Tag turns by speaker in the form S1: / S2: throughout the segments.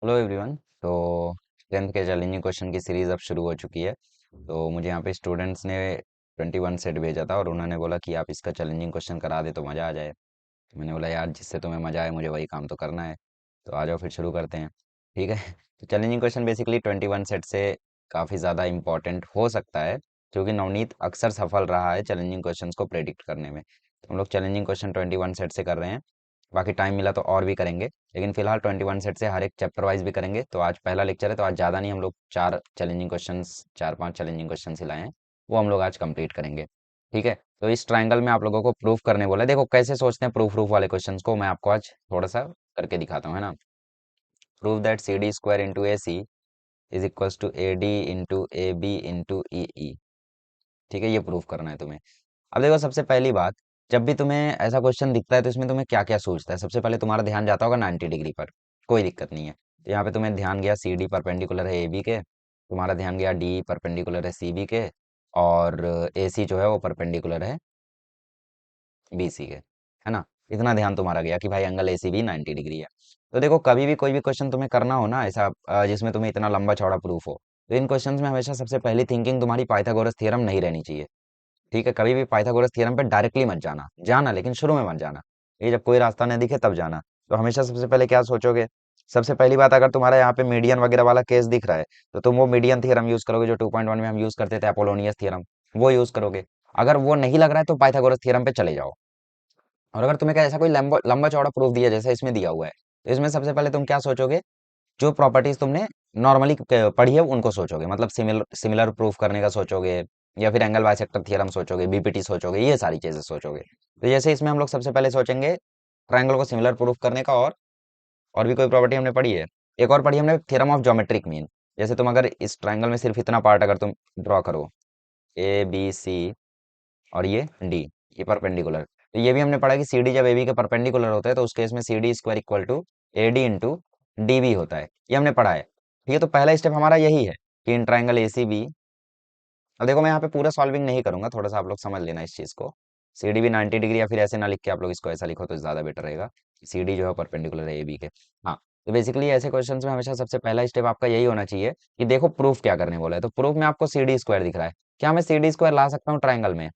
S1: Hello everyone. तो 10th के challenging question की सीरीज अब शुरू हो चुकी है। तो मुझे यहाँ पे स्टूडेंट्स ने 21 सेट भेजा था और उन्होंने बोला कि आप इसका चैलेंजिंग क्वेश्चन करा दे तो मज़ा आ जाए। तो मैंने बोला यार जिससे तुम्हें मज़ा आए मुझे वही काम तो करना है। तो आ जाओ फिर शुरू करते हैं। ठीक है। तो चैलेंजिंग क्वेश्चन बेसिकली 21 सेट से काफ़ी ज़्यादा इंपॉर्टेंट हो सकता है, क्योंकि नवनीत अक्सर सफल रहा है चैलेंजिंग क्वेश्चंस को प्रेडिक्ट करने में। तो हम लोग चैलेंजिंग क्वेश्चन 21 सेट से कर रहे हैं। बाकी टाइम मिला तो और भी करेंगे, लेकिन फिलहाल 21 सेट से हर एक चैप्टर वाइज भी करेंगे। तो आज पहला लेक्चर है, तो आज ज़्यादा नहीं, हम लोग चार पांच चैलेंजिंग क्वेश्चन ही लाए हैं, वो हम लोग आज कंप्लीट करेंगे। ठीक है। तो इस ट्रायंगल में आप लोगों को प्रूफ करने बोला है। देखो कैसे सोचते हैं प्रूफ प्रूफ वाले क्वेश्चंस को, मैं आपको आज थोड़ा सा करके दिखाता हूँ, है ना। Prove that C D square into A C is equals to A D into A B into E E. ठीक है, ये प्रूफ करना है तुम्हें। अब देखो सबसे पहली बात, जब भी तुम्हें ऐसा क्वेश्चन दिखता है तो इसमें तुम्हें क्या क्या सोचता है। सबसे पहले तुम्हारा ध्यान जाता होगा 90 डिग्री पर। कोई दिक्कत नहीं है। तो यहाँ पे तुम्हें ध्यान गया सी डी परपेंडिकुलर है ए बी के, तुम्हारा ध्यान गया डी परपेंडिकुलर है सी बी के, और ए सी जो है वो परपेंडिकुलर है बी सी के, है ना। इतना ध्यान तुम्हारा गया कि भाई angle A C B 90 degree है। तो देखो कभी भी कोई भी क्वेश्चन तुम्हें करना हो ना ऐसा, जिसमें तुम्हें इतना लंबा चौड़ा प्रूफ हो, तो इन क्वेश्चंस में हमेशा सबसे पहली थिंकिंग तुम्हारी पाइथागोरस थ्योरम नहीं रहनी चाहिए। ठीक है, कभी भी पाइथागोरस थ्योरम पे डायरेक्टली मत जाना, जाना लेकिन शुरू में मत जाना। ये जब कोई रास्ता न दिखे तब जाना। तो हमेशा सबसे पहले क्या सोचोगे, सबसे पहली बात, अगर तुम्हारा यहाँ पे मीडियन वगैरह वाला केस दिख रहा है तो तुम वो मीडियन थ्योरम यूज करोगे जो 2.1 में हम यूज करते थे, अपोलोनियस थ्योरम, वो यूज करोगे। अगर वो नहीं लग रहा है तो पाइथागोरस थ्योरम पे चले जाओ। और अगर तुम्हें क्या ऐसा कोई लंबा लंबा चौड़ा प्रूफ दिया जैसे इसमें दिया हुआ है, तो इसमें सबसे पहले तुम क्या सोचोगे, जो प्रॉपर्टीज तुमने नॉर्मली पढ़ी है उनको सोचोगे, मतलब सिमिलर सिमिलर प्रूफ करने का सोचोगे, या फिर एंगल बाइसेक्टर थ्योरम सोचोगे, बीपीटी सोचोगे, ये सारी चीजें सोचोगे। तो जैसे इसमें हम लोग सबसे पहले सोचेंगे ट्रायंगल को सिमिलर प्रूफ करने का, और भी कोई प्रॉपर्टी हमने पढ़ी है। एक और पढ़ी हमने थ्योरम ऑफ ज्योमेट्रिक मीन। जैसे तुम अगर इस ट्रायंगल में सिर्फ इतना पार्ट अगर तुम ड्रॉ करो, ए बी सी और ये डी, ये परपेंडिकुलर, तो ये भी हमने पढ़ा कि सी डी जब ए बी के परपेंडिकुलर होता है तो उस केस में C D square equal to A D into D B होता है, ये हमने पढ़ा है। ठीक है, तो पहला स्टेप हमारा यही है कि in triangle A C B, अब देखो मैं यहाँ पे पूरा सॉल्विंग नहीं करूंगा, थोड़ा सा आप लोग समझ लेना इस चीज को। सी डी भी 90 डिग्री, या फिर ऐसे ना लिख के आप लोग इसको ऐसा लिखो तो ज्यादा बेटर रहेगा, सी डी जो है परपेंडिकुलर है ए बी के। हाँ। तो बेसिकली ऐसे क्वेश्चंस में हमेशा सबसे पहला स्टेप आपका यही होना चाहिए कि देखो प्रूफ क्या करने बोला है। तो प्रूफ में आपको सी डी स्क्वायर दिख रहा है, क्या मैं सी डी स्क्वायर ला सकता हूँ ट्राइंगल में।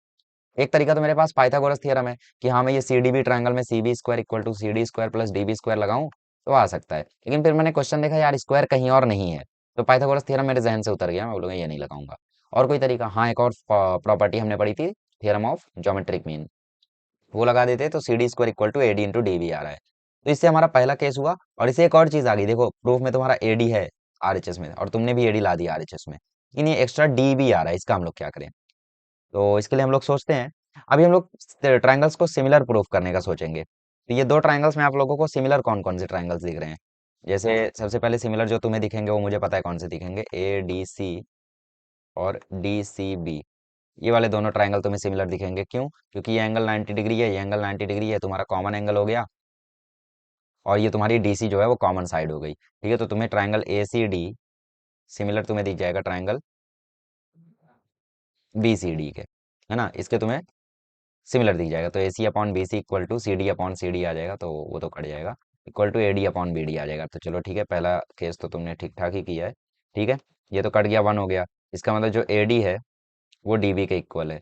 S1: एक तरीका तो मेरे पास पाइथागोरस थ्योरम है कि हाँ मैं ये सी डी बी ट्राइंगल में C B square equal to C D square plus D B square लगाऊं तो आ सकता है। लेकिन फिर मैंने क्वेश्चन देखा यार स्क्वायर कहीं और नहीं है, तो पाइथागोरस थ्योरम मेरे जहन से उतर गया, मैं बोलूंगा ये नहीं लगाऊंगा। और कोई तरीका, हाँ एक और प्रॉपर्टी हमने पढ़ी थी, थ्योरम ऑफ ज्योमेट्रिक मीन, वो लगा देते तो C D square equal to A D into D B आ रहा है। तो इससे हमारा पहला केस हुआ। और इससे एक और चीज आ गई, देखो प्रूफ में तुम्हारा ए डी है आर एच एस में, और तुमने भी ए डी ला दिया आर एच एस में, लेकिन ये एक्स्ट्रा डी बी आ रहा है, इसका हम लोग क्या करें। तो इसके लिए हम लोग सोचते हैं, अभी हम लोग ट्रायंगल्स को सिमिलर प्रूफ करने का सोचेंगे। तो ये दो ट्रायंगल्स में आप लोगों को सिमिलर कौन कौन से ट्रायंगल्स दिख रहे हैं। जैसे सबसे पहले सिमिलर जो तुम्हें दिखेंगे वो मुझे पता है कौन से दिखेंगे, ए डी सी और डी सी बी। ये वाले दोनों ट्रायंगल तुम्हें सिमिलर दिखेंगे, क्यों, क्योंकि ये एंगल 90 डिग्री है, ये एंगल 90 डिग्री है, तुम्हारा कॉमन एंगल हो गया। और ये तुम्हारी डीसी जो है वो कॉमन साइड हो गई। ठीक है, तो तुम्हें triangle A C D similar तुम्हें दिख जाएगा ट्रायंगल बी सी डी के, है ना, इसके तुम्हें सिमिलर दिख जाएगा। तो A C upon B C equal to C D upon C D आ जाएगा, तो वो तो कट जाएगा, equal to A D upon B D आ जाएगा। तो चलो ठीक है, पहला केस तो तुमने ठीक ठाक ही किया है। ठीक है, ये तो कट गया, वन हो गया। इसका मतलब जो ए डी है वो डी बी के इक्वल है।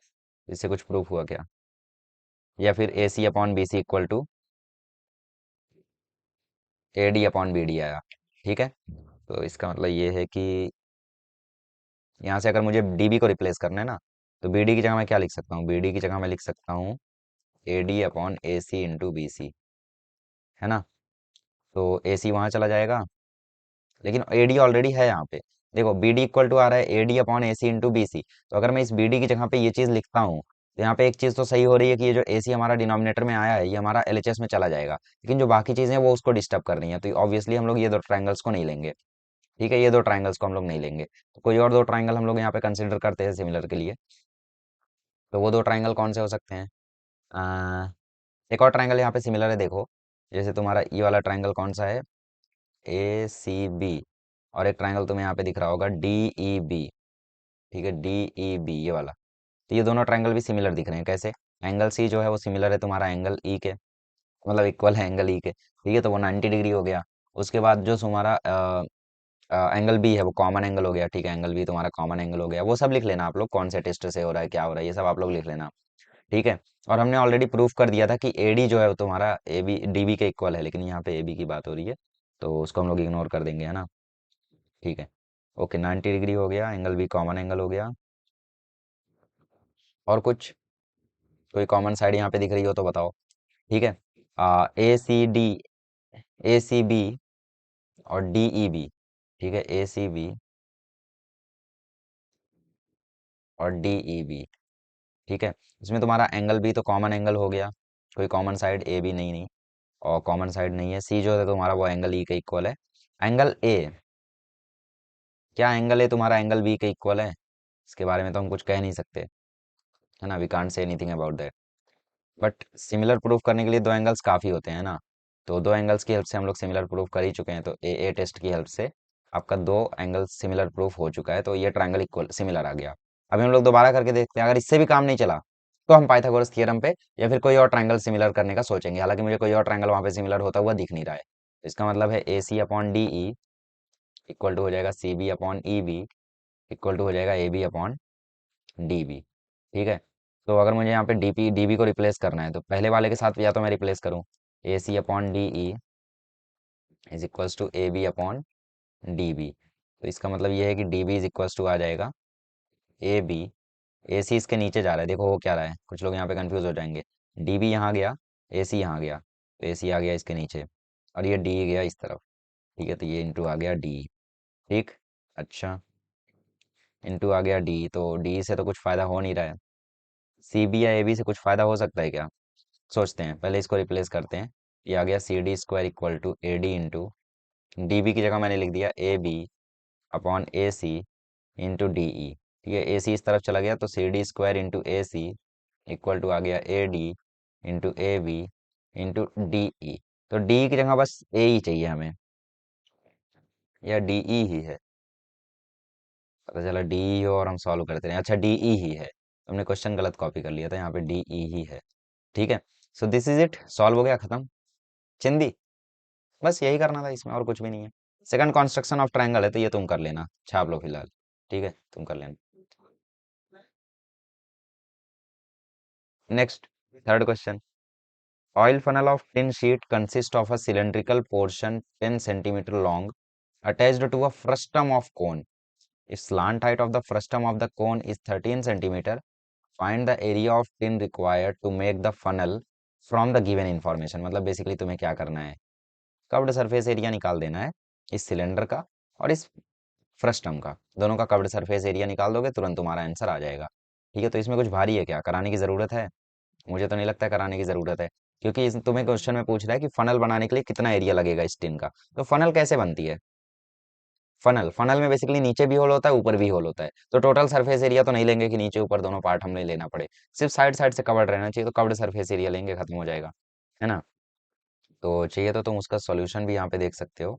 S1: इससे कुछ प्रूफ हुआ क्या, या फिर A C upon B C equal to A D upon B D आया। ठीक है, तो इसका मतलब ये है कि यहाँ से अगर मुझे डी बी को रिप्लेस करना है ना, तो बी डी की जगह मैं क्या लिख सकता हूँ, बी डी की जगह मैं लिख सकता हूँ A D upon A C into B C, है ना। तो ए सी वहाँ चला जाएगा, लेकिन ए डी ऑलरेडी है यहाँ पे। देखो बी डी इक्वल टू आ रहा है A D upon A C into B C, तो अगर मैं इस बी डी की जगह पे ये चीज़ लिखता हूँ, तो यहाँ पे एक चीज़ तो सही हो रही है कि ये जो ए सी हमारा डिनोमिनेटर में आया है ये हमारा एल एच एस में चला जाएगा, लेकिन जो बाकी चीज़ें हैं वो उसको डिस्टर्ब कर रही हैं, तो ऑब्वियसली हम लोग ये दो ट्राइंगल्स को नहीं लेंगे। ठीक है, ये दो ट्राइंगल्स को हम लोग नहीं लेंगे, तो कोई और दो ट्राइंगल हम लोग यहाँ पे कंसिडर करते हैं सिमिलर के लिए। तो वो दो ट्राइंगल कौन से हो सकते हैं, एक और ट्राइंगल यहाँ पे सिमिलर है, देखो जैसे तुम्हारा ये वाला ट्राइंगल कौन सा है, ए सी बी, और एक ट्राइंगल तुम्हें यहाँ पे दिख रहा होगा डी ई बी। ठीक है, डी ई बी ये वाला, तो ये दोनों ट्राइंगल भी सिमिलर दिख रहे हैं। कैसे, एंगल सी जो है वो सिमिलर है तुम्हारा एंगल ई के, मतलब इक्वल है एंगल ई के। ठीक है, तो वो 90 डिग्री हो गया। उसके बाद जो तुम्हारा एंगल बी है वो कॉमन एंगल हो गया, ठीक है, एंगल बी तुम्हारा कॉमन एंगल हो गया, वो सब लिख लेना आप लोग, कौन से टेस्ट से हो रहा है, क्या हो रहा है, ये सब आप लोग लिख लेना, ठीक है। और हमने ऑलरेडी प्रूफ कर दिया था कि एडी जो है वो तुम्हारा ए बी डी बी के इक्वल है, लेकिन यहाँ पे ए बी की बात हो रही है तो उसको हम लोग इग्नोर कर देंगे, है ना, ठीक है। ओके, 90 डिग्री हो गया, एंगल बी कॉमन एंगल हो गया। और कुछ, कोई कॉमन साइड यहाँ पे दिख रही हो तो बताओ, ठीक है। A C D, A C B और डी ई बी, ठीक है, ए सी बी और डी ई बी, ठीक है। इसमें तुम्हारा एंगल बी तो कॉमन एंगल हो गया, कोई कॉमन साइड ए बी नहीं, नहीं, और कॉमन साइड नहीं है, सी जो है तुम्हारा वो एंगल ई के इक्वल है। एंगल ए, क्या एंगल ए तुम्हारा एंगल बी के इक्वल है? इसके बारे में तो हम कुछ कह नहीं सकते, है ना, we can't say anything about that. But similar proof करने के लिए दो एंगल्स काफ़ी होते हैं ना, तो दो एंगल्स की हेल्प से हम लोग सिमिलर प्रूफ कर ही चुके हैं, तो ए टेस्ट की हेल्प से आपका दो एंगल्स सिमिलर प्रूफ हो चुका है, तो ये ट्रायंगल इक्वल सिमिलर आ गया। अभी हम लोग दोबारा करके देखते हैं, अगर इससे भी काम नहीं चला तो हम पाइथागोरस थ्योरम पे या फिर कोई और ट्रायंगल सिमिलर करने का सोचेंगे, हालांकि मुझे कोई और ट्रायंगल वहाँ पे सिमिलर होता हुआ दिख नहीं रहा है। इसका मतलब है A C upon D E equal to हो जाएगा C B upon E B equal to हो जाएगा A B upon D B, ठीक है। तो अगर मुझे यहाँ पे डी बी को रिप्लेस करना है तो पहले वाले के साथ या तो मैं रिप्लेस करूँ, A C upon D E is equals to A B upon D B, तो इसका मतलब ये है कि D B is equals to आ जाएगा ए बी, ए सी इसके नीचे जा रहा है, देखो हो क्या रहा है, कुछ लोग यहाँ पे कंफ्यूज हो जाएंगे, डी बी यहाँ गया, ए सी यहाँ गया, तो ए सी आ गया इसके नीचे, और ये डी गया इस तरफ, ठीक है, तो ये इंटू आ गया डी, ठीक, अच्छा, इंटू आ गया डी, तो डी से तो कुछ फ़ायदा हो नहीं रहा है, सी बी या ए बी से कुछ फ़ायदा हो सकता है क्या? सोचते हैं, पहले इसको रिप्लेस करते हैं, ये आ गया C D square equal to A D into D B की जगह मैंने लिख दिया A B upon A C into D E, ठीक है, ए सी इस तरफ चला गया तो C D square into A C equal to आ गया A D into A B into D E, तो डी की जगह बस ए ही चाहिए हमें, या डी ई ही है, पता चला डी ई हो और हम सॉल्व करते रहे, अच्छा डी ई ही है, तुमने क्वेश्चन गलत कॉपी कर लिया था, यहाँ पे डी ई ही है, ठीक है। So this is it, solve हो गया, खत्म, चिंदी, बस यही करना था, इसमें और कुछ भी नहीं है। सेकंड कंस्ट्रक्शन ऑफ ट्रायंगल है तो ये तुम कर लेना, छाप लो फिलहाल, ठीक है, तुम कर लेना। Next, third question, oil funnel of tin sheet consists of a cylindrical portion 10 centimeter long attached to a frustum of cone. If slant height of the frustum of the cone is 13 centimeter, find the area of tin required to make the funnel from the given information। मतलब basically तुम्हें क्या करना है, curved surface area निकाल देना है इस cylinder का और इस फ्रस्टम का, दोनों का कर्व्ड सरफेस एरिया निकाल दोगे तुरंत तुम्हारा आंसर आ जाएगा, ठीक है। तो इसमें कुछ भारी है क्या, कराने की ज़रूरत है? मुझे तो नहीं लगता कराने की ज़रूरत है, क्योंकि तुम्हें क्वेश्चन में पूछ रहा है कि फनल बनाने के लिए कितना एरिया लगेगा इस टिन का, तो फनल कैसे बनती है, फनल फनल में बेसिकली नीचे भी होल होता है ऊपर भी होल होता है, तो टोटल सरफेस एरिया तो नहीं लेंगे कि नीचे ऊपर दोनों पार्ट हमें लेना पड़े, सिर्फ साइड साइड से कवर्ड रहना चाहिए, तो कवर्ड सरफेस एरिया लेंगे, खत्म हो जाएगा, है ना। तो चाहिए तो तुम उसका सॉल्यूशन भी यहाँ पे देख सकते हो,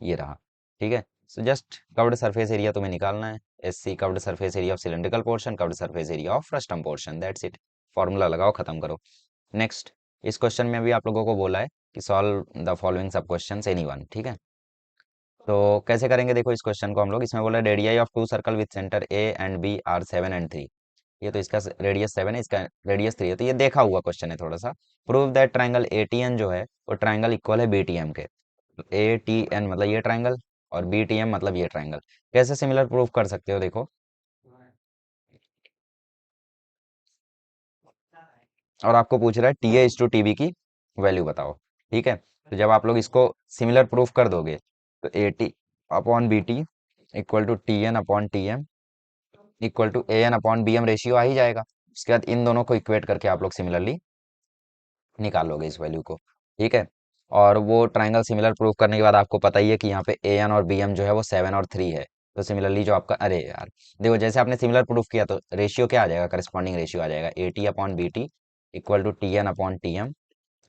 S1: ये रहा, ठीक है। So just covered surface area तुम्हें निकालना है, S C covered surface area of cylindrical portion, covered surface area of frustum portion, that's it, formula लगाओ, खत्म करो। नेक्स्ट, इस क्वेश्चन में भी आप लोगों को बोला है कि सॉल्व द फॉलोइंग सब क्वेश्चंस एनीवन, ठीक है। तो कैसे करेंगे, देखो इस क्वेश्चन को हम लोग, इसमें बोला radii of two circle with centre A and B are 7 and 3, ये तो इसका रेडियस 7 है, इसका रेडियस 3 है, तो ये देखा हुआ क्वेश्चन है थोड़ा सा। Prove that triangle A T N जो है वो ट्राइंगल इक्वल है बी टी एम के, ए टी एन मतलब ये ट्राइंगल और बी टी एम मतलब ये ट्राइंगल, कैसे सिमिलर प्रूव कर सकते हो, देखो, और आपको पूछ रहा है T A is to T B की वैल्यू बताओ, ठीक है। तो जब आप लोग इसको सिमिलर प्रूफ कर दोगे तो A T upon B T equal to T N upon T M equal to A N upon B M ratio आ ही जाएगा, उसके बाद इन दोनों को इक्वेट करके आप लोग सिमिलरली निकाल लोगे इस वैल्यू को, ठीक है। और वो ट्राइंगल सिमिलर प्रूव करने के बाद आपको पता ही है कि यहाँ पे ए एन और बी एम जो है वो 7 और 3 है, तो सिमिलरली जो आपका, अरे यार देखो, जैसे आपने सिमिलर प्रूफ किया तो रेशियो क्या आ जाएगा, करस्पॉन्डिंग रेशियो आ जाएगा, A T upon B T equal to T N upon T M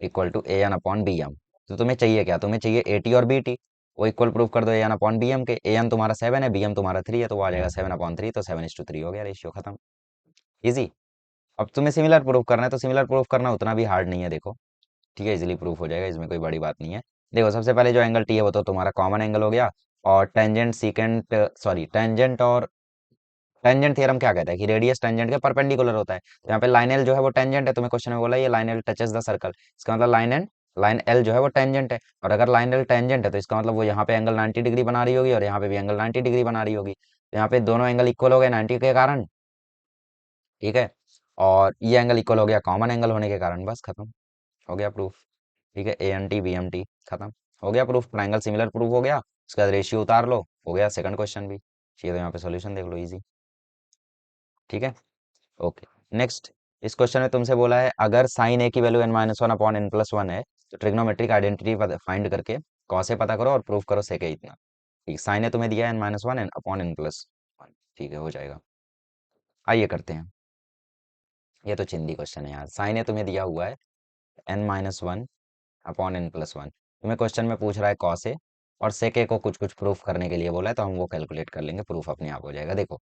S1: equal to A N upon B M. तो तुम्हें चाहिए क्या, तुम्हें चाहिए ए टी और बी टी, वो इक्वल प्रूफ कर दो A N upon B M के, ए एन तुम्हारा 7 है, बी एम तुम्हारा 3 है, तो वो आ जाएगा 7/3, तो 7:3 हो गया रेशियो, खत्म, इजी। अब तुम्हें सिमिलर प्रूफ करना है तो सिमिलर प्रूफ करना उतना भी हार्ड नहीं है, देखो, ठीक है, इजीली प्रूफ हो जाएगा, इसमें कोई बड़ी बात नहीं है। देखो सबसे पहले जो एंगल टी है वो तो तुम्हारा कॉमन एंगल हो गया। और टेंजेंट सीकेंट सॉरी टेंजेंट और टेंजेंट थ्योरम क्या कहता है कि रेडियस टेंजेंट के परपेंडिकुलर होता है। तो यहाँ पे लाइन एल जो है वो टेंजेंट है, तुम्हें क्वेश्चन में बोला ये line L touches the circle, इसका मतलब लाइन एल जो है वो टेंजेंट है। और अगर लाइन एल टेंजेंट है तो इसका मतलब वो यहाँ पे एंगल 90 डिग्री बना रही होगी और यहाँ पे भी एंगल 90 डिग्री बना रही होगी। तो यहाँ पे दोनों एंगल इक्वल हो गए 90 के कारण। ठीक है। और ये एंगल इक्वल हो गया कॉमन एंगल होने के कारण, बस खत्म, हो गया प्रूफ। ठीक है, A N T B M T खत्म, हो गया प्रूफ, ट्राइंगल सिमिलर प्रूफ हो गया। उसके बाद रेशियो उतार लो, हो गया सेकंड क्वेश्चन भी। चाहिए तो यहाँ पे सॉल्यूशन देख लो, इजी। ठीक है, ओके। नेक्स्ट, इस क्वेश्चन में तुमसे बोला है अगर साइन ए की value N minus one upon N plus one है तो ट्रिग्नोमेट्रिक आइडेंटिटी फाइंड करके कॉस ए पता करो और प्रूफ करो सेक ए इतना। ठीक, साइन ए तुम्हें दिया है N minus one N upon N plus one. ठीक है, हो जाएगा। आइए करते हैं। ये तो चिंदी क्वेश्चन है यार, साइन ए तुम्हें दिया हुआ है N minus one upon N plus one, तुम्हें क्वेश्चन में पूछ रहा है कॉस ए और सेक ए को कुछ कुछ प्रूफ करने के लिए बोला है, तो हम वो कैलकुलेट कर लेंगे, प्रूफ अपने आप हो जाएगा। देखो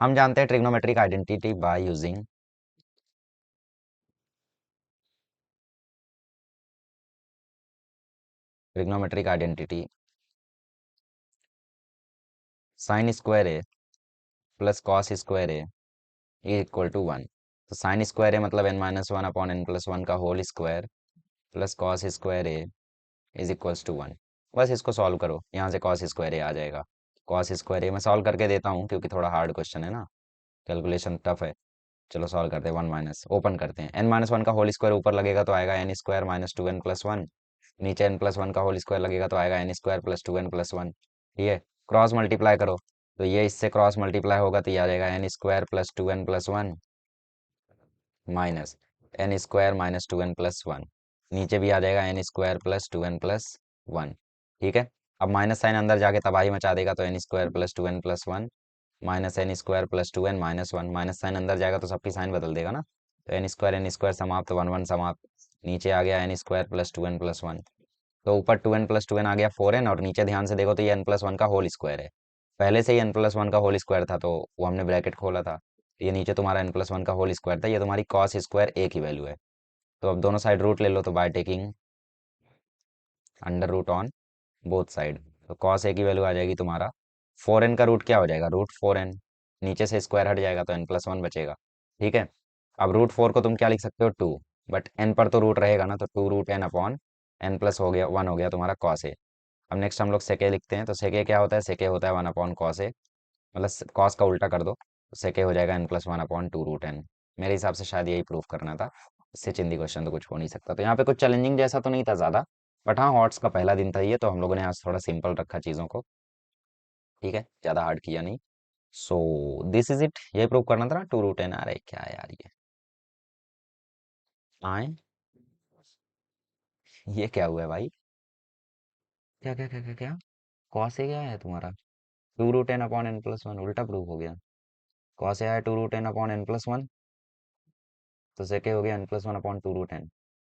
S1: हम जानते हैं trigonometric identity by using trigonometric identity sine square A plus cos square A equal to one. तो साइन स्क्वायर ए मतलब N minus one upon N plus one का whole square plus cos square A is equals to one. बस इसको solve करो, यहाँ से cos square ए आ जाएगा। Cos square ए मैं सॉल्व करके देता हूँ क्योंकि थोड़ा हार्ड क्वेश्चन है ना, कैलकुलेशन टफ है। चलो सॉल्व करते हैं, वन माइनस ओपन करते हैं, एन माइनस वन का होल स्क्वायर ऊपर लगेगा तो आएगा N square minus two N plus one. नीचे एन प्लस वन का होल स्क्वायर लगेगा तो आएगा N square plus two N plus one. ठीक है, क्रॉस मल्टीप्लाई करो तो ये इससे क्रॉस मल्टीप्लाई होगा तो ये आ जाएगा N square plus two N plus one minus N square minus two N plus one. नीचे भी आ जाएगा N square plus two N plus one. ठीक है, अब माइनस साइन अंदर जाके तबाही मचा देगा तो N square plus two N plus one minus N square plus two N minus one. Minus sign अंदर जाएगा तो सबकी साइन बदल देगा ना, तो एन स्क्वायर समाप्त, वन वन समाप्त। नीचे आ गया N square plus two N plus one. तो ऊपर two N plus two N आ गया फोर एन और नीचे ध्यान से देखो तो ये एन प्लस वन का होल स्क्वायर है। पहले से ही एन प्लस वन का होल स्क्वायर था तो वो हमने ब्रैकेट खोला था। ये नीचे तुम्हारा एन प्लस वन का होल स्क्वायर था, ये तुम्हारी कॉस स्क्वायर ए की वैल्यू है। तो अब दोनों साइड रूट ले लो तो by taking under root on both side. तो कॉस ए की वैल्यू आ जाएगी तुम्हारा फोर एन का रूट क्या हो जाएगा, रूट फोर एन। नीचे से स्क्वायर हट जाएगा तो एन प्लस वन बचेगा। ठीक है, अब रूट फोर को तुम क्या लिख सकते हो, टू। बट एन पर तो रूट रहेगा ना, तो two root N upon N plus हो गया वन, हो गया तुम्हारा कॉस ए। अब नेक्स्ट हम लोग सेके लिखते हैं, तो सेके क्या होता है, सेके होता है वन अपॉन कॉस ए, मतलब कॉस का उल्टा कर दो तो सेके हो जाएगा N plus one upon two root N. मेरे हिसाब से शायद यही प्रूफ करना था, इससे चिंदी क्वेश्चन तो कुछ हो नहीं सकता। तो यहाँ पे कुछ चैलेंजिंग जैसा तो नहीं था ज़्यादा, बट हाँ हॉट्स का पहला दिन था ये, तो हम लोगों ने आज थोड़ा सिंपल रखा चीज़ों को। ठीक है, ज़्यादा हार्ड किया नहीं। सो दिस इज इट, ये प्रूव करना था ना टू रूट एन। अरे क्या यार आए, ये क्या हुआ है भाई, क्या क्या क्या क्या क्या, कॉस ए क्या है तुम्हारा, two root N upon N plus one, उल्टा प्रूफ हो गया। कॉस ए आया two root N upon N plus one, तो सेके हो गया N plus one upon two root N,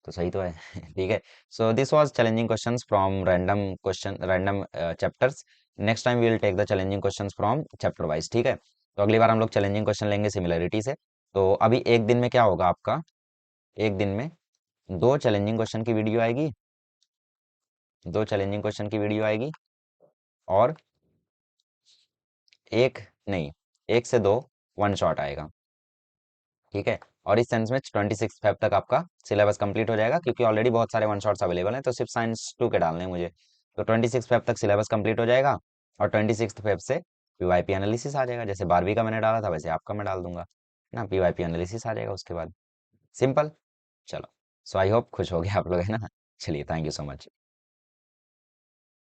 S1: तो सही तो है। ठीक है, so this was challenging questions from random question random chapters. Next time we will take the challenging questions from chapter wise. ठीक है, तो अगली बार हम लोग चैलेंजिंग क्वेश्चन लेंगे सिमिलरिटी से। तो अभी एक दिन में क्या होगा आपका, एक दिन में दो चैलेंजिंग क्वेश्चन की वीडियो आएगी, दो चैलेंजिंग क्वेश्चन की वीडियो आएगी, और एक नहीं, एक से दो वन शॉट आएगा। ठीक है, और इस सेंस में 26 फेब तक आपका सिलेबस कंप्लीट हो जाएगा, क्योंकि ऑलरेडी बहुत सारे वन शॉट्स अवेलेबल हैं, तो सिर्फ साइंस टू के डालने हैं मुझे। तो 26 फेब तक सिलेबस कंप्लीट हो जाएगा, और 26 फेब से पीवाईपी एनालिसिस आ जाएगा, जैसे 12वीं का मैंने डाला था वैसे आपका मैं डाल दूंगा ना, पीवाईपी एनालिसिस आ जाएगा उसके बाद, सिंपल। चलो, सो आई होप खुश हो गए आप लोग, है ना। चलिए, थैंक यू सो मच।